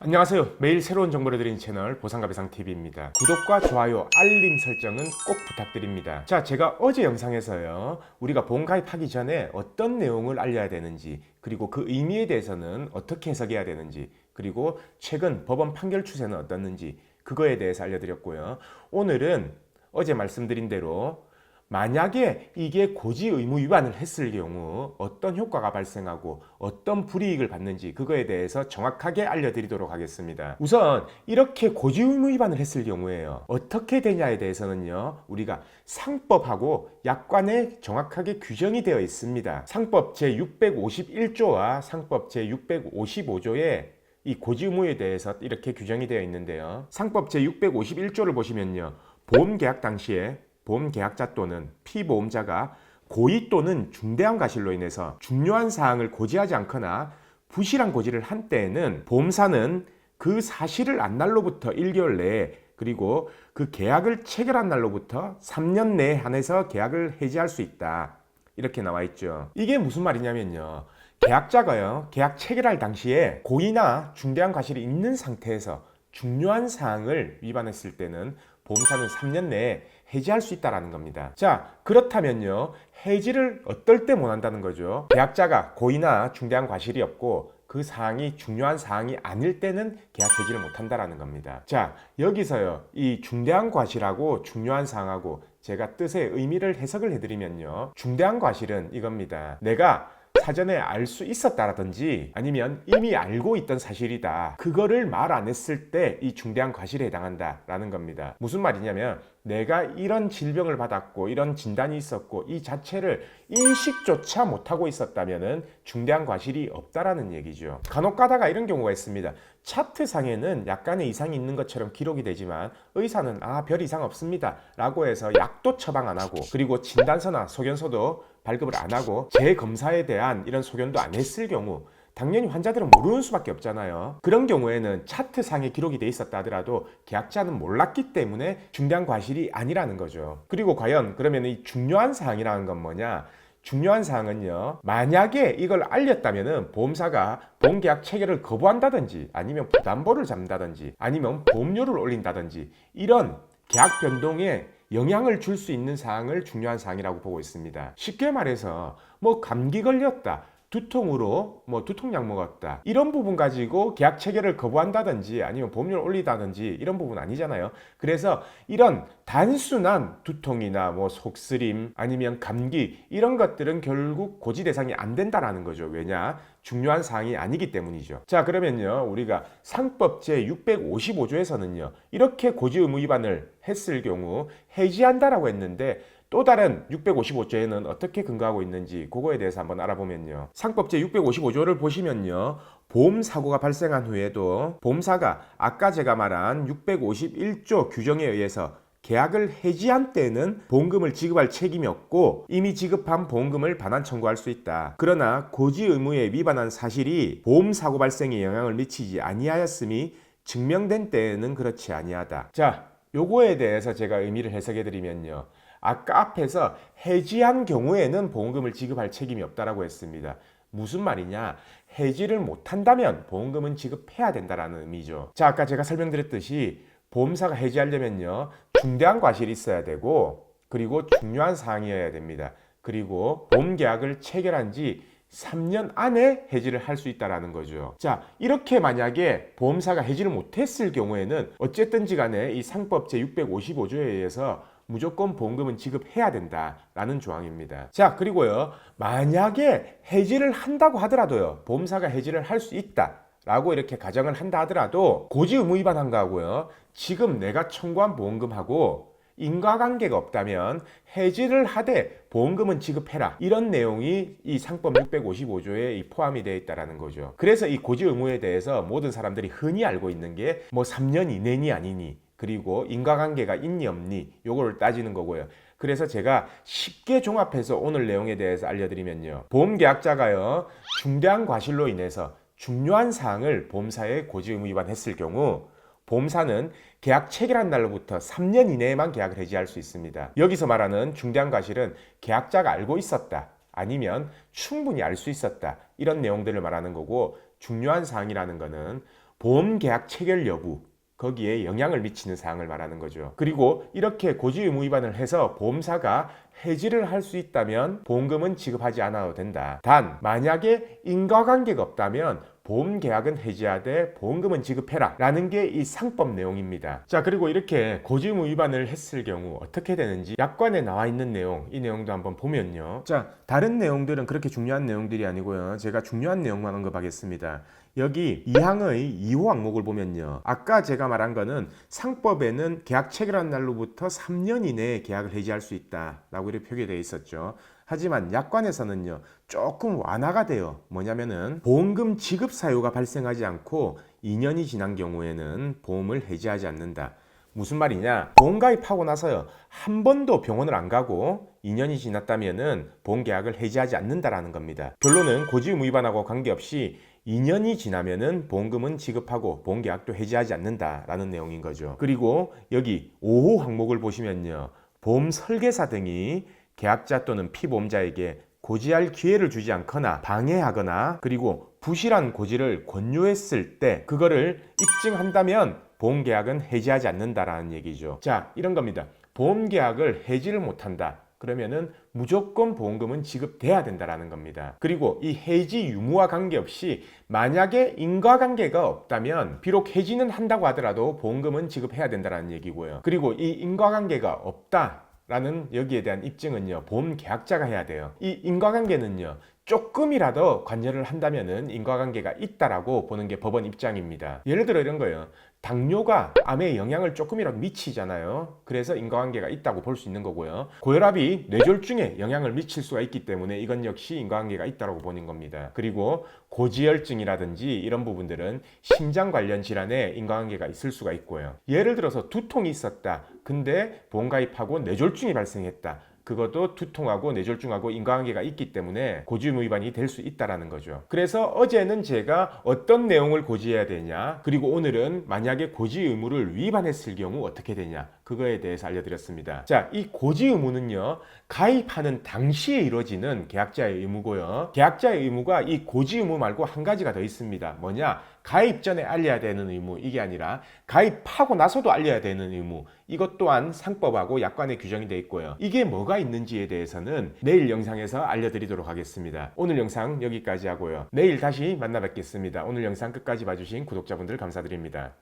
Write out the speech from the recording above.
안녕하세요. 매일 새로운 정보를 드리는 채널 보상가배상TV입니다. 구독과 좋아요, 알림 설정은 꼭 부탁드립니다. 자, 제가 어제 영상에서요, 우리가 보험가입하기 전에 어떤 내용을 알려야 되는지, 그리고 그 의미에 대해서는 어떻게 해석해야 되는지, 그리고 최근 법원 판결 추세는 어떻는지, 그거에 대해서 알려드렸고요. 오늘은 어제 말씀드린 대로 만약에 이게 고지 의무 위반을 했을 경우 어떤 효과가 발생하고 어떤 불이익을 받는지 그거에 대해서 정확하게 알려드리도록 하겠습니다. 우선 이렇게 고지 의무 위반을 했을 경우에요, 어떻게 되냐에 대해서는요, 우리가 상법하고 약관에 정확하게 규정이 되어 있습니다. 상법 제651조와 상법 제655조에 이 고지 의무에 대해서 이렇게 규정이 되어 있는데요. 상법 제651조를 보시면요, 보험계약 당시에 보험계약자 또는 피보험자가 고의 또는 중대한 과실로 인해서 중요한 사항을 고지하지 않거나 부실한 고지를 한 때에는 보험사는 그 사실을 안 날로부터 1개월 내에, 그리고 그 계약을 체결한 날로부터 3년 내에 한해서 계약을 해지할 수 있다. 이렇게 나와 있죠. 이게 무슨 말이냐면요, 계약자가요, 계약 체결할 당시에 고의나 중대한 과실이 있는 상태에서 중요한 사항을 위반했을 때는 보험사는 3년 내에 해지할 수 있다는 겁니다. 자, 그렇다면요, 해지를 어떨 때 못한다는 거죠? 계약자가 고의나 중대한 과실이 없고 그 사항이 중요한 사항이 아닐 때는 계약 해지를 못한다는 겁니다. 자, 여기서요, 이 중대한 과실하고 중요한 사항하고 제가 뜻의 의미를 해석을 해드리면요, 중대한 과실은 이겁니다. 내가 사전에 알 수 있었다라든지 아니면 이미 알고 있던 사실이다, 그거를 말 안 했을 때 이 중대한 과실에 해당한다라는 겁니다. 무슨 말이냐면 내가 이런 질병을 받았고 이런 진단이 있었고 이 자체를 인식조차 못하고 있었다면 중대한 과실이 없다라는 얘기죠. 간혹 가다가 이런 경우가 있습니다. 차트상에는 약간의 이상이 있는 것처럼 기록이 되지만 의사는 별 이상 없습니다 라고 해서 약도 처방 안 하고, 그리고 진단서나 소견서도 발급을 안 하고 재검사에 대한 이런 소견도 안 했을 경우 당연히 환자들은 모르는 수밖에 없잖아요. 그런 경우에는 차트상에 기록이 돼 있었다 하더라도 계약자는 몰랐기 때문에 중대한 과실이 아니라는 거죠. 그리고 과연 그러면 이 중요한 사항이라는 건 뭐냐? 중요한 사항은요, 만약에 이걸 알렸다면은 보험사가 보험계약 체결을 거부한다든지 아니면 부담보를 잡는다든지 아니면 보험료를 올린다든지 이런 계약 변동에 영향을 줄 수 있는 사항을 중요한 사항이라고 보고 있습니다. 쉽게 말해서 감기 걸렸다, 두통으로 두통약 먹었다, 이런 부분 가지고 계약 체결을 거부한다든지 아니면 보험료를 올리다든지 이런 부분 아니잖아요. 그래서 이런 단순한 두통이나 속쓰림 아니면 감기 이런 것들은 결국 고지 대상이 안 된다라는 거죠. 왜냐? 중요한 사항이 아니기 때문이죠. 자, 그러면요, 우리가 상법 제655조에서는요 이렇게 고지 의무 위반을 했을 경우 해지한다라고 했는데, 또 다른 655조에는 어떻게 근거하고 있는지 그거에 대해서 한번 알아보면요, 상법 제655조를 보시면요, 보험사고가 발생한 후에도 보험사가 아까 제가 말한 651조 규정에 의해서 계약을 해지한 때는 보험금을 지급할 책임이 없고 이미 지급한 보험금을 반환 청구할 수 있다. 그러나 고지 의무에 위반한 사실이 보험사고 발생에 영향을 미치지 아니하였음이 증명된 때에는 그렇지 아니하다. 자, 요거에 대해서 제가 의미를 해석해 드리면요, 아까 앞에서 해지한 경우에는 보험금을 지급할 책임이 없다라고 했습니다. 무슨 말이냐? 해지를 못한다면 보험금은 지급해야 된다라는 의미죠. 자, 아까 제가 설명드렸듯이 보험사가 해지하려면요, 중대한 과실이 있어야 되고 그리고 중요한 사항이어야 됩니다. 그리고 보험계약을 체결한 지 3년 안에 해지를 할 수 있다는 거죠. 자, 이렇게 만약에 보험사가 해지를 못했을 경우에는 어쨌든지 간에 이 상법 제655조에 의해서 무조건 보험금은 지급해야 된다라는 조항입니다. 자, 그리고요, 만약에 해지를 한다고 하더라도요, 보험사가 해지를 할 수 있다 라고 이렇게 가정을 한다 하더라도 고지 의무 위반한 거하고요, 지금 내가 청구한 보험금하고 인과관계가 없다면 해지를 하되 보험금은 지급해라, 이런 내용이 이 상법 655조에 포함이 되어 있다는 거죠. 그래서 이 고지 의무에 대해서 모든 사람들이 흔히 알고 있는 게 3년 이내니 아니니, 그리고 인과관계가 있니 없니, 요거를 따지는 거고요. 그래서 제가 쉽게 종합해서 오늘 내용에 대해서 알려드리면요, 보험계약자가요, 중대한 과실로 인해서 중요한 사항을 보험사에 고지 의무 위반했을 경우 보험사는 계약 체결한 날로부터 3년 이내에만 계약을 해지할 수 있습니다. 여기서 말하는 중대한 과실은 계약자가 알고 있었다, 아니면 충분히 알 수 있었다, 이런 내용들을 말하는 거고, 중요한 사항이라는 거는 보험 계약 체결 여부, 거기에 영향을 미치는 사항을 말하는 거죠. 그리고 이렇게 고지 의무 위반을 해서 보험사가 해지를 할 수 있다면 보험금은 지급하지 않아도 된다. 단 만약에 인과관계가 없다면 보험 계약은 해지하되 보험금은 지급해라 라는 게 이 상법 내용입니다. 자, 그리고 이렇게 고지 의무 위반을 했을 경우 어떻게 되는지 약관에 나와 있는 내용, 이 내용도 한번 보면요. 자, 다른 내용들은 그렇게 중요한 내용들이 아니고요. 제가 중요한 내용만 언급하겠습니다. 여기 2항의 2호 항목을 보면요. 아까 제가 말한 거는 상법에는 계약 체결한 날로부터 3년 이내에 계약을 해지할 수 있다라고 이렇게 표기되어 있었죠. 하지만 약관에서는요, 조금 완화가 돼요. 뭐냐면은 보험금 지급 사유가 발생하지 않고 2년이 지난 경우에는 보험을 해지하지 않는다. 무슨 말이냐? 보험 가입하고 나서요, 한 번도 병원을 안 가고 2년이 지났다면은 보험 계약을 해지하지 않는다라는 겁니다. 결론은 고지 의무 위반하고 관계없이 2년이 지나면은 보험금은 지급하고 보험 계약도 해지하지 않는다라는 내용인 거죠. 그리고 여기 5호 항목을 보시면요, 보험 설계사 등이 계약자 또는 피보험자에게 고지할 기회를 주지 않거나 방해하거나 그리고 부실한 고지를 권유했을 때 그거를 입증한다면 보험계약은 해지하지 않는다라는 얘기죠. 자, 이런 겁니다. 보험계약을 해지를 못한다. 그러면은 무조건 보험금은 지급돼야 된다라는 겁니다. 그리고 이 해지 유무와 관계없이 만약에 인과관계가 없다면 비록 해지는 한다고 하더라도 보험금은 지급해야 된다라는 얘기고요. 그리고 이 인과관계가 없다 라는 여기에 대한 입증은요, 보험 계약자가 해야 돼요. 이 인과관계는요, 조금이라도 관여를 한다면은 인과관계가 있다라고 보는 게 법원 입장입니다. 예를 들어 이런 거예요. 당뇨가 암에 영향을 조금이라도 미치잖아요. 그래서 인과관계가 있다고 볼 수 있는 거고요. 고혈압이 뇌졸중에 영향을 미칠 수가 있기 때문에 이건 역시 인과관계가 있다고 보는 겁니다. 그리고 고지혈증이라든지 이런 부분들은 심장 관련 질환에 인과관계가 있을 수가 있고요. 예를 들어서 두통이 있었다. 근데 보험 가입하고 뇌졸중이 발생했다. 그것도 두통하고 뇌졸중하고 인과관계가 있기 때문에 고지 의무 위반이 될 수 있다라는 거죠. 그래서 어제는 제가 어떤 내용을 고지해야 되냐, 그리고 오늘은 만약에 고지 의무를 위반했을 경우 어떻게 되냐, 그거에 대해서 알려드렸습니다. 자, 이 고지 의무는요, 가입하는 당시에 이루어지는 계약자의 의무고요. 계약자의 의무가 이 고지 의무 말고 한 가지가 더 있습니다. 뭐냐? 가입 전에 알려야 되는 의무, 이게 아니라 가입하고 나서도 알려야 되는 의무, 이것 또한 상법하고 약관에 규정이 되어 있고요. 이게 뭐가 있는지에 대해서는 내일 영상에서 알려드리도록 하겠습니다. 오늘 영상 여기까지 하고요. 내일 다시 만나 뵙겠습니다. 오늘 영상 끝까지 봐주신 구독자분들 감사드립니다.